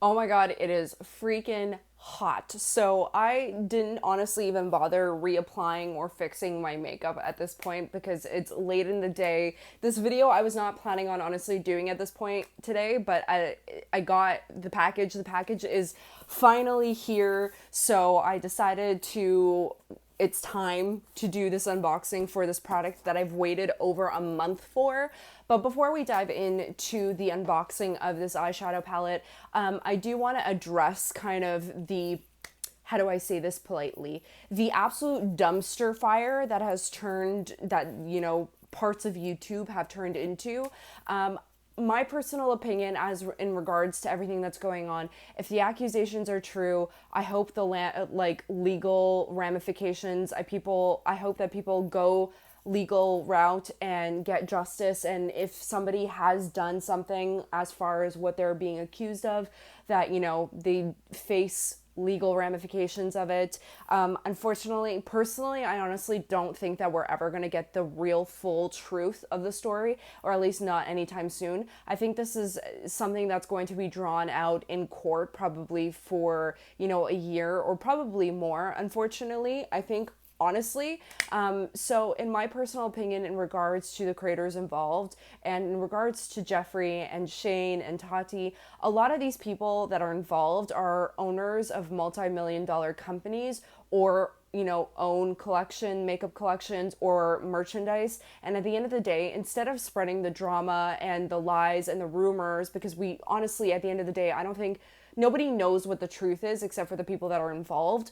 Oh my god, it is freaking hot. So I didn't honestly even bother reapplying or fixing my makeup at this point because it's late in the day. This video I was not planning on honestly doing at this point today, but I got the package. The package is finally here, so I decided to it's time to do this unboxing for this product that I've waited over a month for. But before we dive into the unboxing of this eyeshadow palette, I do want to address kind of the, how do I say this politely, the absolute dumpster fire that has turned, that, parts of YouTube have turned into. My personal opinion as in regards to everything that's going on, if the accusations are true, I hope the legal ramifications, I hope that people go legal route and get justice, and if somebody has done something as far as what they're being accused of, that they face legal ramifications of it. Unfortunately, personally, I honestly don't think that we're ever going to get the real full truth of the story, or at least not anytime soon. I think this is something that's going to be drawn out in court probably for, a year or probably more, unfortunately. I think honestly. So in my personal opinion, in regards to the creators involved and in regards to Jeffree and Shane and Tati, a lot of these people that are involved are owners of multi-million-dollar companies, or own makeup collections or merchandise. And at the end of the day, instead of spreading the drama and the lies and the rumors, because we honestly, at the end of the day, I don't think nobody knows what the truth is except for the people that are involved.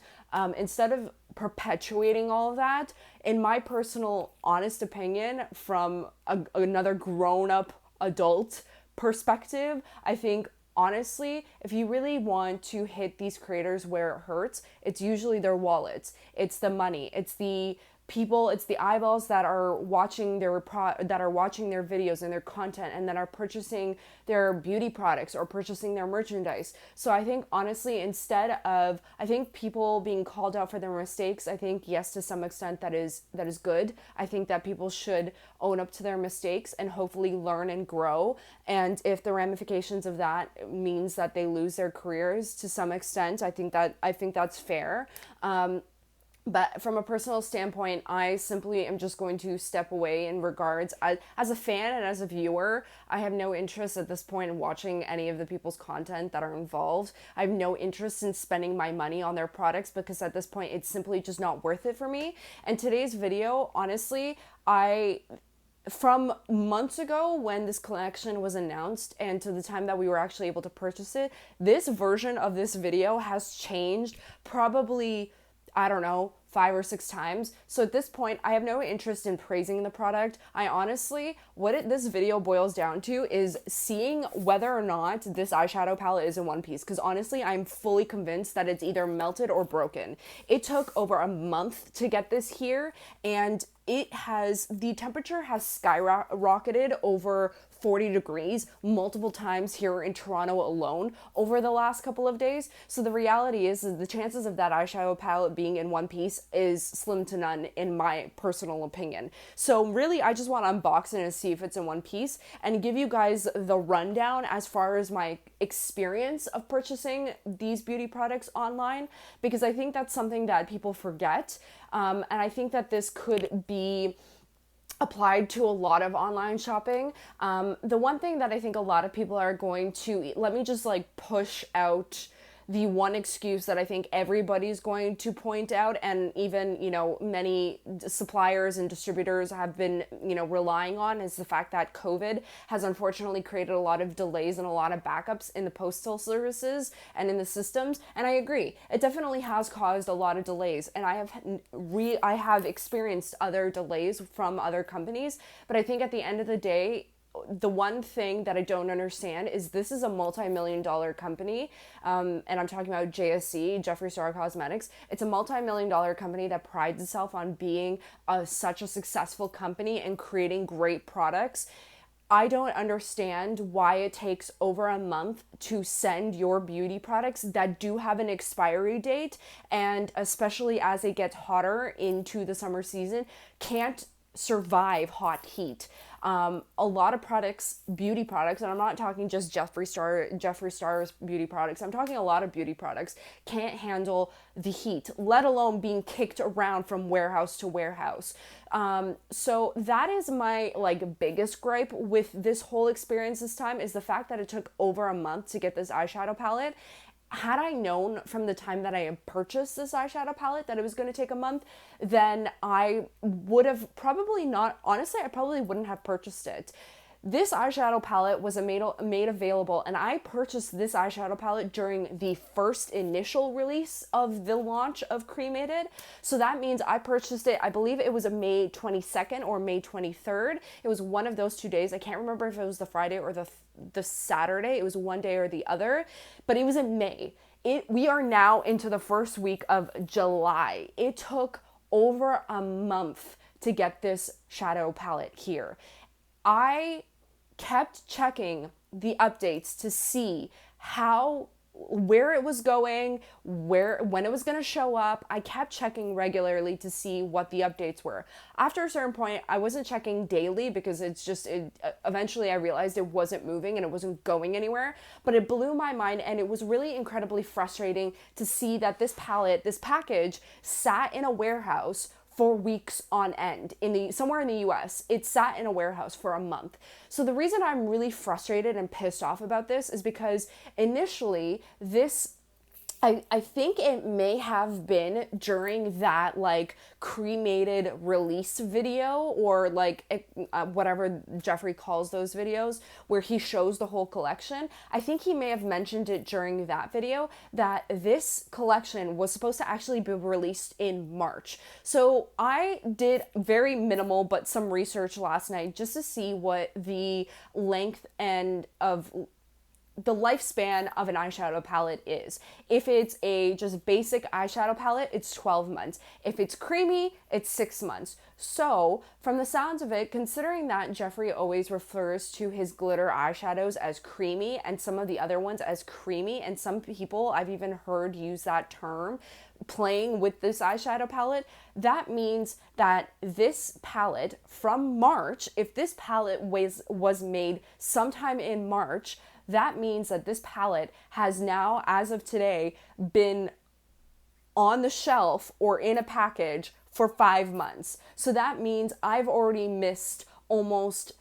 Instead of perpetuating all of that, in my personal honest opinion, from another grown-up adult perspective, I think honestly, if you really want to hit these creators where it hurts, it's usually their wallets, it's the money, it's the people, it's the eyeballs that are watching their videos and their content, and that are purchasing their beauty products or purchasing their merchandise. So I think honestly, I think people being called out for their mistakes, I think yes, to some extent that is good. I think that people should own up to their mistakes and hopefully learn and grow. And if the ramifications of that means that they lose their careers to some extent, I think that's fair. But from a personal standpoint, I simply am just going to step away in regards. As a fan and as a viewer, I have no interest at this point in watching any of the people's content that are involved. I have no interest in spending my money on their products because at this point, it's simply just not worth it for me. And today's video, honestly, from months ago when this collection was announced and to the time that we were actually able to purchase it, this version of this video has changed probably, I don't know, 5 or 6 times. So at this point, I have no interest in praising the product. I honestly, this video boils down to is seeing whether or not this eyeshadow palette is in one piece. Because honestly, I'm fully convinced that it's either melted or broken. It took over a month to get this here, and the temperature has skyrocketed over 40 degrees multiple times here in Toronto alone over the last couple of days. So the reality is the chances of that eyeshadow palette being in one piece is slim to none in my personal opinion. So really, I just want to unbox it and see if it's in one piece and give you guys the rundown as far as my experience of purchasing these beauty products online, because I think that's something that people forget. And I think that this could be applied to a lot of online shopping. The one thing that I think a lot of people are going to, let me just push out the one excuse that I think everybody's going to point out, and even, many suppliers and distributors have been, relying on, is the fact that COVID has unfortunately created a lot of delays and a lot of backups in the postal services and in the systems. And I agree, it definitely has caused a lot of delays. And I have experienced other delays from other companies, but I think at the end of the day, the one thing that I don't understand is this is a multi-million-dollar company, and I'm talking about JSC, Jeffree Star Cosmetics. It's a multi-million-dollar company that prides itself on being such a successful company and creating great products. I don't understand why it takes over a month to send your beauty products that do have an expiry date, and especially as it gets hotter into the summer season, can't survive hot heat. A lot of products, beauty products, and I'm not talking just Jeffree Star's beauty products. I'm talking a lot of beauty products can't handle the heat, let alone being kicked around from warehouse to warehouse. So that is my like biggest gripe with this whole experience this time, is the fact that it took over a month to get this eyeshadow palette. Had I known from the time that I had purchased this eyeshadow palette that it was going to take a month, then I would have probably not, honestly, I probably wouldn't have purchased it. This eyeshadow palette was made available, and I purchased this eyeshadow palette during the first initial release of the launch of Cremated. So that means I purchased it, I believe it was a May 22nd or May 23rd. It was one of those 2 days. I can't remember if it was the Friday or the Saturday. It was one day or the other, but it was in May. We are now into the first week of July. It took over a month to get this shadow palette here. I kept checking the updates to see where it was going, when it was going to show up. I kept checking regularly to see what the updates were. After a certain point, I wasn't checking daily because eventually I realized it wasn't moving and it wasn't going anywhere, but it blew my mind, and it was really incredibly frustrating to see that this package sat in a warehouse for weeks on end somewhere in the US. It sat in a warehouse for a month. So the reason I'm really frustrated and pissed off about this is because initially I think it may have been during that like cremated release video, or like whatever Jeffree calls those videos where he shows the whole collection. I think he may have mentioned it during that video that this collection was supposed to actually be released in March. So I did very minimal but some research last night just to see what the length and of the lifespan of an eyeshadow palette is. If it's a just basic eyeshadow palette, it's 12 months. If it's creamy, it's 6 months. So from the sounds of it, considering that Jeffree always refers to his glitter eyeshadows as creamy and some of the other ones as creamy, and some people I've even heard use that term playing with this eyeshadow palette, that means that this palette from March, if this palette was made sometime in March, that means that this palette has now, as of today, been on the shelf or in a package for 5 months. So that means I've already missed almost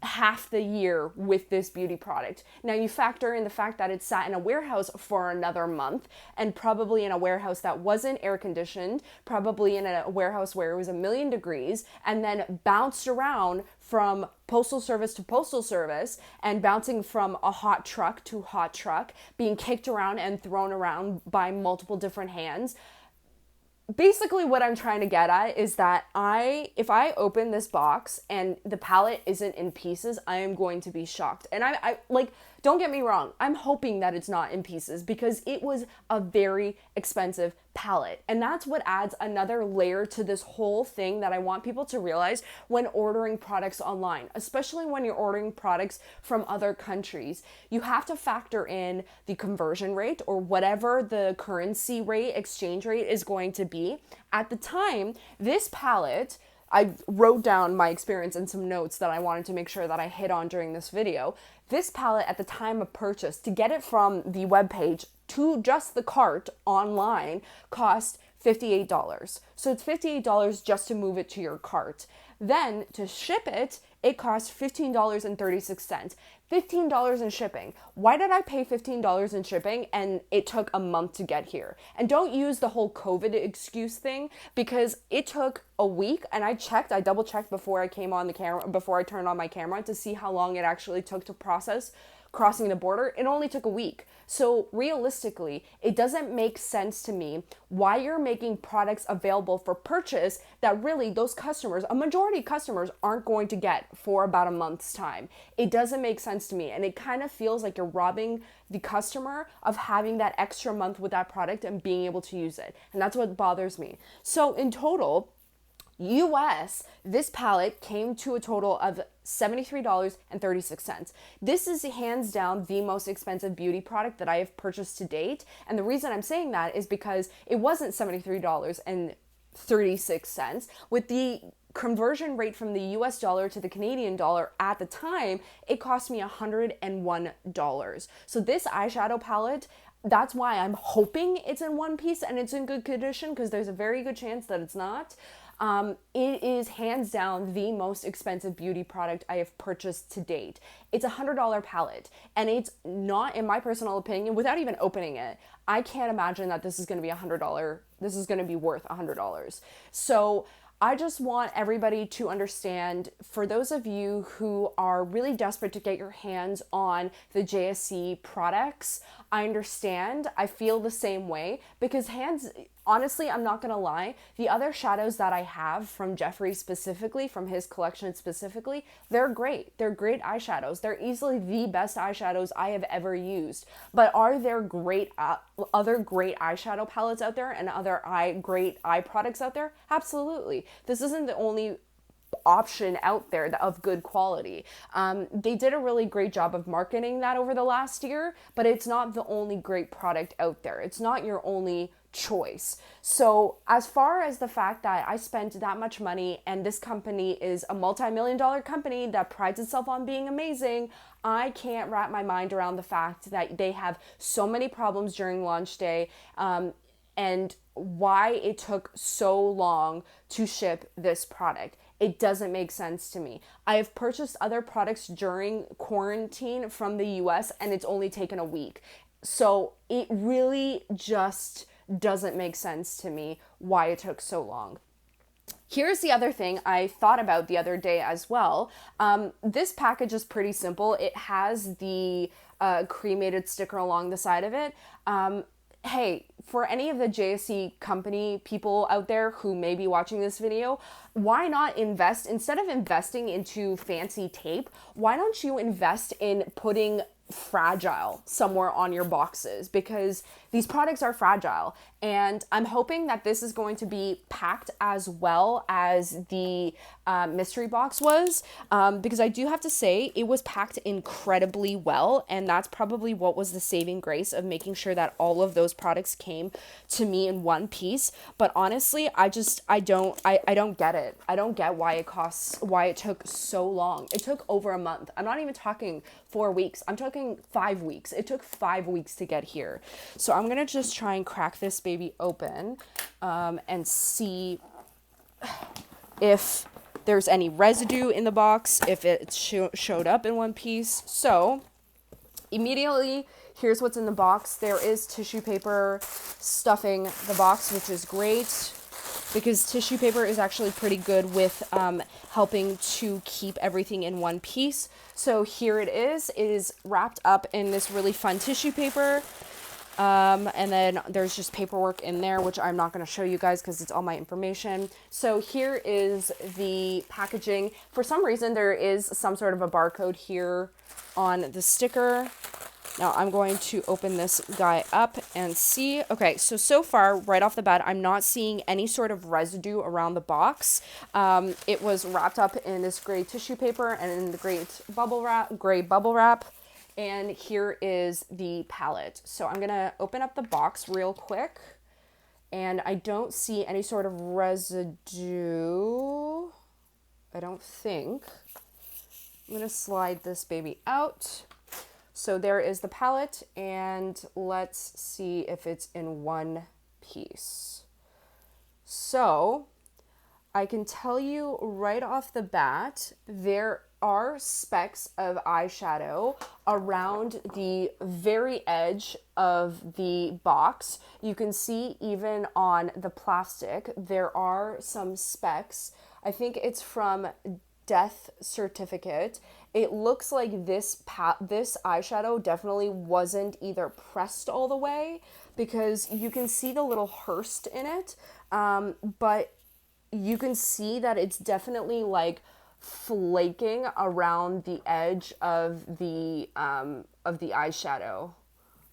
half the year with this beauty product. Now you factor in the fact that it sat in a warehouse for another month, and probably in a warehouse that wasn't air conditioned, probably in a warehouse where it was 1,000,000 degrees, and then bounced around from postal service to postal service, and bouncing from a hot truck to hot truck, being kicked around and thrown around by multiple different hands. Basically what I'm trying to get at is that if I open this box and the palette isn't in pieces, I am going to be shocked. And I like, don't get me wrong, I'm hoping that it's not in pieces because it was a very expensive palette. And that's what adds another layer to this whole thing that I want people to realize when ordering products online, especially when you're ordering products from other countries. You have to factor in the conversion rate, or whatever the currency rate, exchange rate is going to be. At the time, this palette, I wrote down my experience and some notes that I wanted to make sure that I hit on during this video. This palette at the time of purchase, to get it from the webpage to just the cart online, cost $58. So it's $58 just to move it to your cart. Then to ship it, it costs $15.36. $15 in shipping. Why did I pay $15 in shipping and it took a month to get here? And don't use the whole COVID excuse thing, because it took a week, and I double checked before I came on the camera, before I turned on my camera to see how long it actually took to process crossing the border. It only took a week. So realistically, it doesn't make sense to me why you're making products available for purchase that really those customers, a majority of customers, aren't going to get for about a month's time. It doesn't make sense to me, and it kind of feels like you're robbing the customer of having that extra month with that product and being able to use it. And that's what bothers me. So in total, US, this palette came to a total of $73.36. This is hands down the most expensive beauty product that I have purchased to date. And the reason I'm saying that is because it wasn't $73.36. With the conversion rate from the US dollar to the Canadian dollar at the time, it cost me $101. So this eyeshadow palette, that's why I'm hoping it's in one piece and it's in good condition, because there's a very good chance that it's not. It is hands down the most expensive beauty product I have purchased to date. It's $100 palette, and it's not, in my personal opinion, without even opening it, I can't imagine that this is going to be $100. This is going to be worth $100. So I just want everybody to understand, for those of you who are really desperate to get your hands on the JSC products, I understand. I feel the same way, because honestly, I'm not gonna lie, the other shadows that I have from Jeffree specifically, from his collection specifically, they're great. They're great eyeshadows. They're easily the best eyeshadows I have ever used. But are there other great eyeshadow palettes out there and other great eye products out there? Absolutely. This isn't the only option out there of good quality. They did a really great job of marketing that over the last year, but it's not the only great product out there. It's not your only choice. So as far as the fact that I spent that much money and this company is a multi-million-dollar company that prides itself on being amazing, I can't wrap my mind around the fact that they have so many problems during launch day, and why it took so long to ship this product. It doesn't make sense to me. I have purchased other products during quarantine from the US and it's only taken a week. So it really just doesn't make sense to me why it took so long. Here's the other thing I thought about the other day as well. This package is pretty simple. It has the cremated sticker along the side of it. Hey, for any of the JSC company people out there who may be watching this video, why not invest, instead of investing into fancy tape, why don't you invest in putting fragile somewhere on your boxes, because these products are fragile. And I'm hoping that this is going to be packed as well as the mystery box was, because I do have to say it was packed incredibly well, and that's probably what was the saving grace of making sure that all of those products came to me in one piece. But honestly, I don't get it. I don't get why it took so long. It took over a month. I'm not even talking 4 weeks. I'm talking 5 weeks. It took 5 weeks to get here. So I'm gonna just try and crack this baby open and see if there's any residue in the box, if it showed up in one piece. So immediately, here's what's in the box. There is tissue paper stuffing the box, which is great, because tissue paper is actually pretty good with helping to keep everything in one piece. So here it is wrapped up in this really fun tissue paper. And then there's just paperwork in there, which I'm not going to show you guys because it's all my information. So here is the packaging. For some reason, there is some sort of a barcode here on the sticker. Now I'm going to open this guy up and see. Okay, so far, right off the bat, I'm not seeing any sort of residue around the box. It was wrapped up in this gray tissue paper and in the gray bubble wrap. And here is the palette. So I'm gonna open up the box real quick, and I don't see any sort of residue, I don't think. I'm gonna slide this baby out. So there is the palette, and let's see if it's in one piece. So I can tell you right off the bat, there are specks of eyeshadow around the very edge of the box. You can see even on the plastic, there are some specks. I think it's from Death Certificate. It looks like this eyeshadow definitely wasn't either pressed all the way, because you can see the little hearse in it, but you can see that it's definitely like flaking around the edge of the eyeshadow.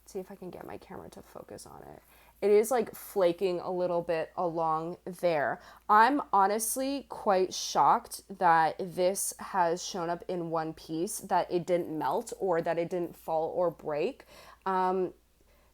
Let's see if I can get my camera to focus on it. It is like flaking a little bit along there. I'm honestly quite shocked that this has shown up in one piece, that it didn't melt or that it didn't fall or break.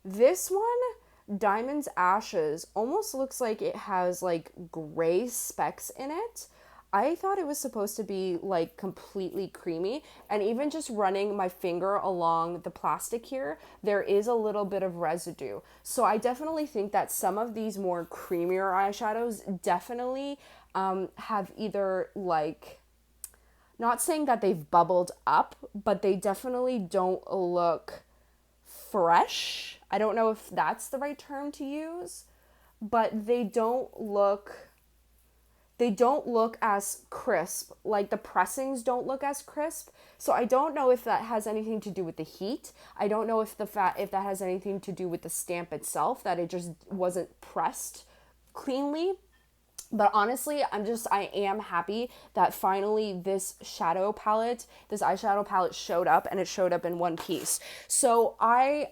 This one, Diamond's Ashes, almost looks like it has like gray specks in it. I thought it was supposed to be like completely creamy, and even just running my finger along the plastic here, there is a little bit of residue. So I definitely think that some of these more creamier eyeshadows definitely have either like, not saying that they've bubbled up, but they definitely don't look fresh. I don't know if that's the right term to use, but they don't look as crisp. Like the pressings don't look as crisp. So I don't know if that has anything to do with the heat. I don't know if if that has anything to do with the stamp itself, that it just wasn't pressed cleanly. But honestly, I am happy that finally this eyeshadow palette showed up, and it showed up in one piece. So I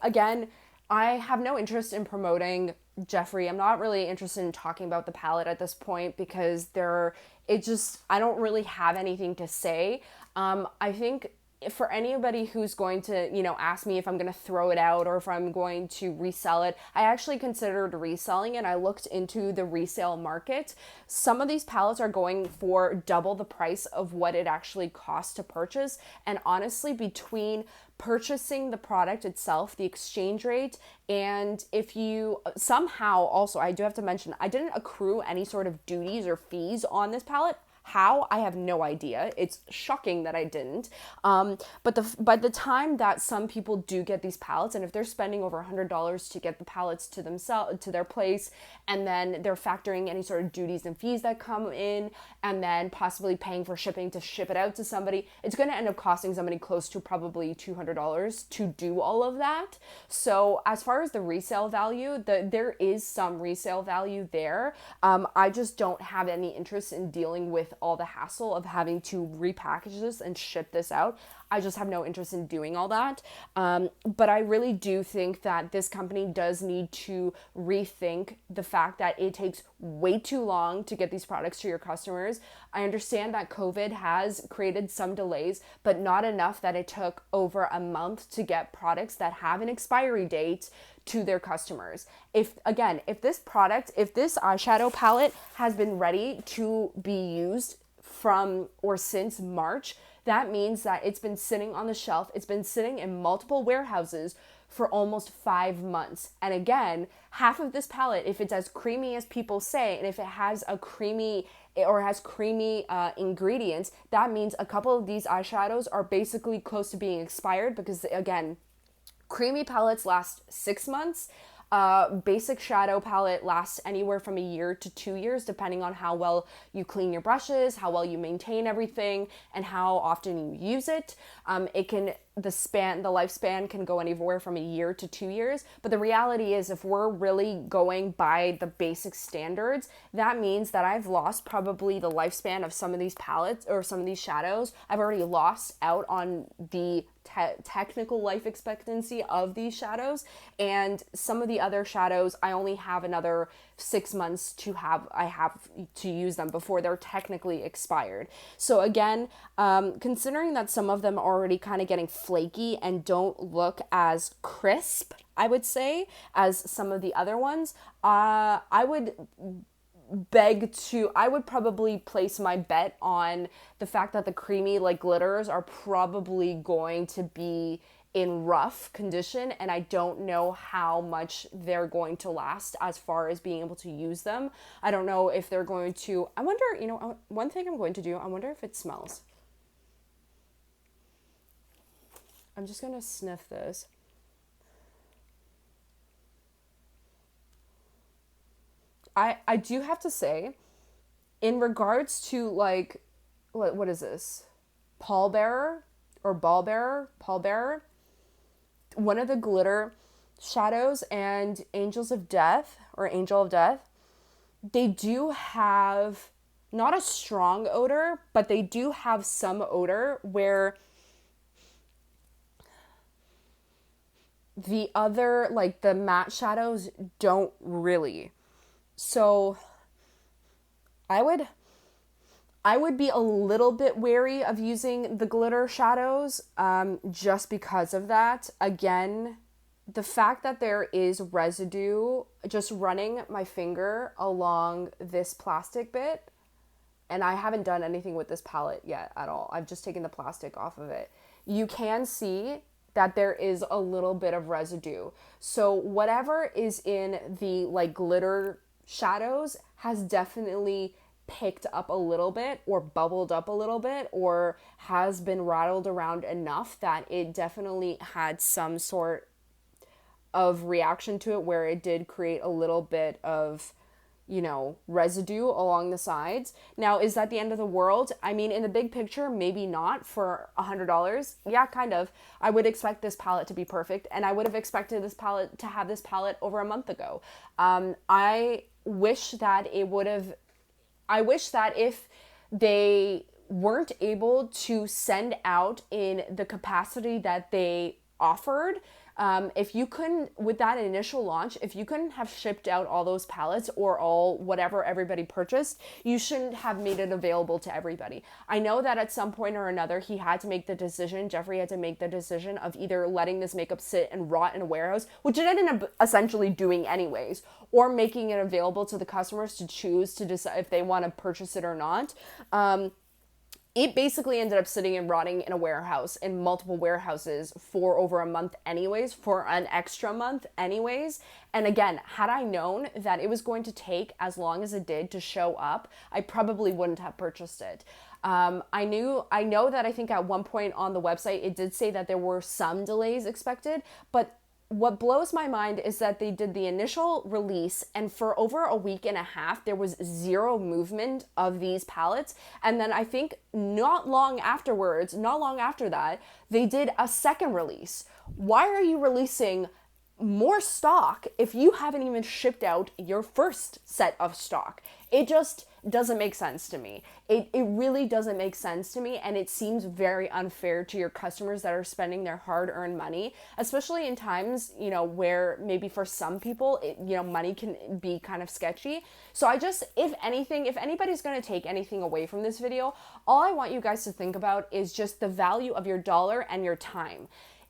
have no interest in promoting Jeffree. I'm not really interested in talking about the palette at this point because I don't really have anything to say. I think for anybody who's going to, ask me if I'm going to throw it out or if I'm going to resell it, I actually considered reselling it. I looked into the resale market. Some of these palettes are going for double the price of what it actually costs to purchase. And honestly, between purchasing the product itself, the exchange rate, and if you somehow also, I do have to mention, I didn't accrue any sort of duties or fees on this palette. How? I have no idea. It's shocking that I didn't. But by the time that some people do get these palettes, and if they're spending over $100 to get the palettes to themselves, to their place, and then they're factoring any sort of duties and fees that come in, and then possibly paying for shipping to ship it out to somebody, it's going to end up costing somebody close to probably $200 to do all of that. So as far as the resale value, there is some resale value there. I just don't have any interest in dealing with all the hassle of having to repackage this and ship this out. I just have no interest in doing all that. But I really do think that this company does need to rethink the fact that it takes way too long to get these products to your customers. I understand that COVID has created some delays, but not enough that it took over a month to get products that have an expiry date to their customers. If this eyeshadow palette has been ready to be used from or since March, that means that it's been sitting on the shelf. It's been sitting in multiple warehouses for almost 5 months. And again, half of this palette, if it's as creamy as people say, and if it has creamy ingredients, that means a couple of these eyeshadows are basically close to being expired because, again, creamy palettes last 6 months. Basic shadow palette lasts anywhere from a year to 2 years, depending on how well you clean your brushes, how well you maintain everything, and how often you use it. The lifespan can go anywhere from a year to 2 years. But the reality is, if we're really going by the basic standards, that means that I've lost probably the lifespan of some of these palettes or some of these shadows. I've already lost out on the technical life expectancy of these shadows, and some of the other shadows I only have another 6 months I have to use them before they're technically expired. So again, considering that some of them are already kind of getting flaky and don't look as crisp, I would say, as some of the other ones, I would probably place my bet on the fact that the creamy glitters are probably going to be in rough condition, and I don't know how much they're going to last as far as being able to use them. I don't know if they're going to, I wonder, one thing I'm going to do, I wonder if it smells. I'm just going to sniff this. I do have to say, in regards to what is this? Pallbearer? One of the glitter shadows and Angel of Death, they do have not a strong odor, but they do have some odor where the other, the matte shadows don't really. So I would be a little bit wary of using the glitter shadows just because of that. Again, the fact that there is residue, just running my finger along this plastic bit, and I haven't done anything with this palette yet at all. I've just taken the plastic off of it. You can see that there is a little bit of residue. So whatever is in the like glitter shadows has definitely picked up a little bit or bubbled up a little bit or has been rattled around enough that it definitely had some sort of reaction to it where it did create a little bit of, you know, residue along the sides. Now, is that the end of the world? I mean, in the big picture, maybe not for $100. Yeah, kind of. I would expect this palette to be perfect, and I would have expected this palette to have this palette over a month ago. I wish that if they weren't able to send out in the capacity that they offered, if you couldn't, with that initial launch, if you couldn't have shipped out all those palettes or all whatever everybody purchased, you shouldn't have made it available to everybody. I know that at some point or another, he had to make the decision, Jeffree had to make the decision of either letting this makeup sit and rot in a warehouse, which it ended up essentially doing anyways, or making it available to the customers to choose to decide if they want to purchase it or not. It basically ended up sitting and rotting in a warehouse, in multiple warehouses for over a month anyways, for an extra month anyways. And again, had I known that it was going to take as long as it did to show up, I probably wouldn't have purchased it. I know that I think at one point on the website, it did say that there were some delays expected, but what blows my mind is that they did the initial release, and for over a week and a half, there was zero movement of these palettes. And then I think not long after that, they did a second release. Why are you releasing more stock if you haven't even shipped out your first set of stock? It just doesn't make sense to me. It really doesn't make sense to me, and it seems very unfair to your customers that are spending their hard-earned money, especially in times, you know, where maybe for some people, money can be kind of sketchy. So if anybody's going to take anything away from this video, all I want you guys to think about is just the value of your dollar and your time.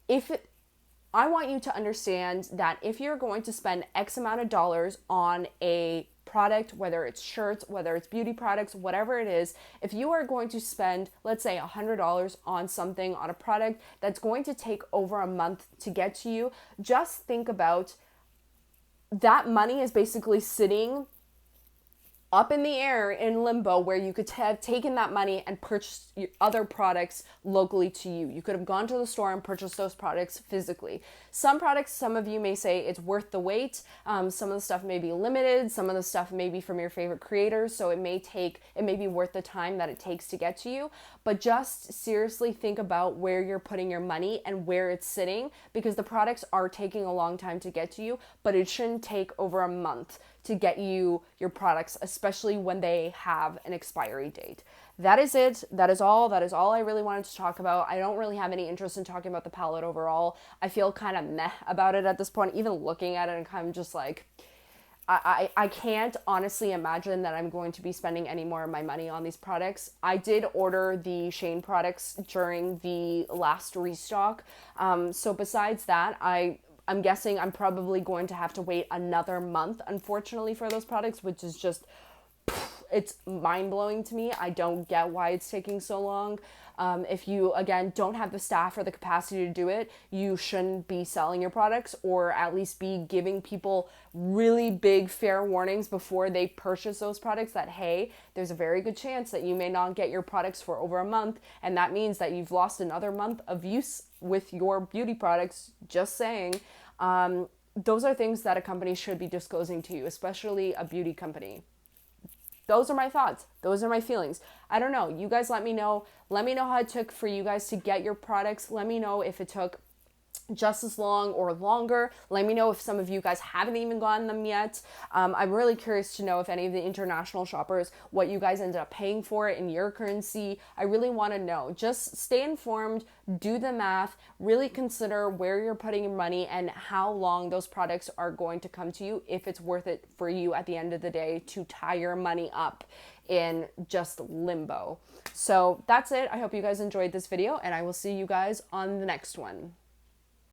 I want you to understand that if you're going to spend X amount of dollars on a product, whether it's shirts, whether it's beauty products, whatever it is, if you are going to spend, let's say $100 on something, on a product that's going to take over a month to get to you, just think about that money is basically sitting up in the air in limbo where you could have taken that money and purchased other products locally to you. You could have gone to the store and purchased those products physically. Some products, some of you may say it's worth the wait. Some of the stuff may be limited. Some of the stuff may be from your favorite creators. So it may be worth the time that it takes to get to you. But just seriously think about where you're putting your money and where it's sitting, because the products are taking a long time to get to you, but it shouldn't take over a month to get you your products, especially when they have an expiry date. That is it. That is all I really wanted to talk about. I don't really have any interest in talking about the palette overall. I feel kind of meh about it at this point, even looking at it, and kind of just like, I can't honestly imagine that I'm going to be spending any more of my money on these products. I did order the Shane products during the last restock. So besides that, I'm guessing I'm probably going to have to wait another month, unfortunately, for those products, which is just, it's mind-blowing to me. I don't get why it's taking so long. If you, again, don't have the staff or the capacity to do it, you shouldn't be selling your products, or at least be giving people really big fair warnings before they purchase those products that, hey, there's a very good chance that you may not get your products for over a month, and that means that you've lost another month of use with your beauty products. Just saying. Those are things that a company should be disclosing to you, especially a beauty company. Those are my thoughts. Those are my feelings. I don't know. You guys let me know. Let me know how it took for you guys to get your products. Let me know if it took just as long or longer. Let me know if some of you guys haven't even gotten them yet. I'm really curious to know if any of the international shoppers, what you guys ended up paying for it in your currency. I really want to know. Just stay informed, do the math, really consider where you're putting your money and how long those products are going to come to you, if it's worth it for you at the end of the day to tie your money up in just limbo. So that's it. I hope you guys enjoyed this video, and I will see you guys on the next one.